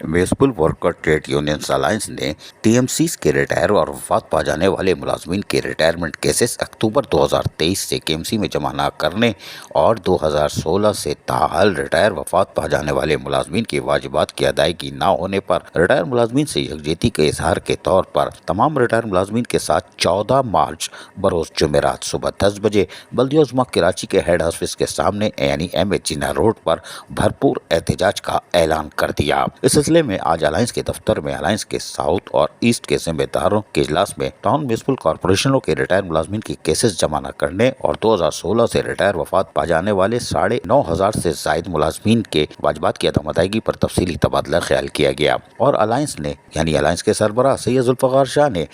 Municipal worker trade unions alliance ने टीएमसीज के retire और वफात पा जाने वाले मुलाजमीन के रिटायरमेंट केसेस अक्टूबर 2023 से केएमसी में जमा न करने और 2016 से ताहाल रिटायर वफात पा जाने वाले मुलाजमीन की वाजिबात की अदायगी न होने पर रिटायर मुलाजमीन से यकजहती के इजहार के तौर पर तमाम रिटायर मुलाजमीन के साथ 14 मार्च बरोज जुमेरात सुबह 10 बजे बल्दिया उज़्मा कराची के हेड ऑफिस के सामने यानी MH जिन्ना रोड पर भरपूर एहतजाज का ऐलान कर दिया। इस सिलसिले में आज अलायंस के दफ्तर में अलायंस के साउथ और ईस्ट के जिम्मेदारों के इजलास में टाउन म्यूनिसिपल कॉर्पोरेशनों के रिटायर मुलाजमीन की केसेस जमा न करने और 2016 से रिटायर वफात पा जाने वाले 9,500 से जायद मुलाजमीन के वाजिबात की अदम अदायगी पर तफसीली तबादला ख्याल किया गया और अलायंस ने यानी अलायंस के सरबराह सैयद जुल्फ़िकार शाह ने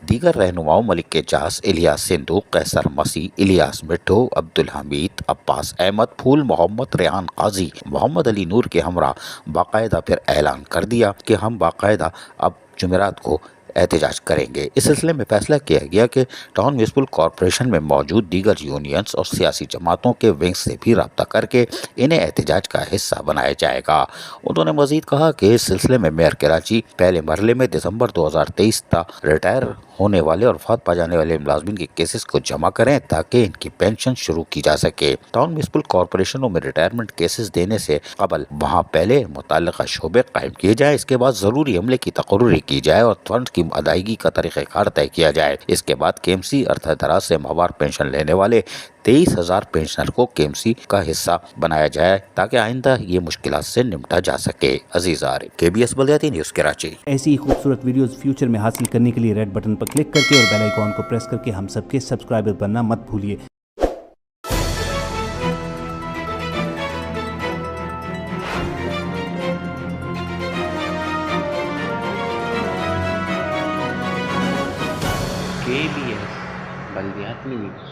दीगर रहनुमाओं मलिक के जास, इलियास सिंधु, कैसर मसीह, इलियास मिट्ठू, अब्दुल हमीद, अब्बास अहमद, फूल मोहम्मद, रेहान काजी, मोहम्मद अली नूर के हमरा बाकायदा फिर ऐलान कर दिया कि हम बाकायदा अब जुमेरात को एहतजाज करेंगे। इस सिलसिले में फैसला किया गया कि टाउन म्यूनिसिपल कॉर्पोरेशन में मौजूद दीगर यूनियंस और सियासी जमातों के विंग से भी रब्ता करके इन्हें एहतजाज का हिस्सा बनाया जाएगा। उन्होंने मजीद कहा कि इस सिलसिले में मेयर कराची पहले मरहले में दिसंबर 2023 तक रिटायर होने वाले और वफात पा जाने वाले मुलाजमीन के केसेस को जमा करें ताकि इनकी पेंशन शुरू की जा सके। टाउन म्यूनिसिपल कॉर्पोरेशनों में रिटायरमेंट केसेस देने से कबल वहाँ पहले मुतल्लिका शोबे कायम किए जाए, इसके बाद जरूरी अमले की तकर्रुरी की जाए और फंड की अदायगी का तरीक़ाकार तय किया जाए। इसके बाद केएमसी अरसा दराज से माहवार पेंशन लेने वाले 23,000 पेंशनर को केएमसी का हिस्सा बनाया जाए ताकि आइंदा ये मुश्किलात से निपटा जा सके। अजीज आरिफ, KBS बल्दियाती न्यूज़ कराची। ऐसी ही खूबसूरत वीडियोस फ्यूचर में हासिल करने के लिए रेड बटन पर क्लिक करके और बेल आइकॉन को प्रेस करके हम सबके सब्सक्राइबर बनना मत भूलिए। KBS बल्दियाती न्यूज़।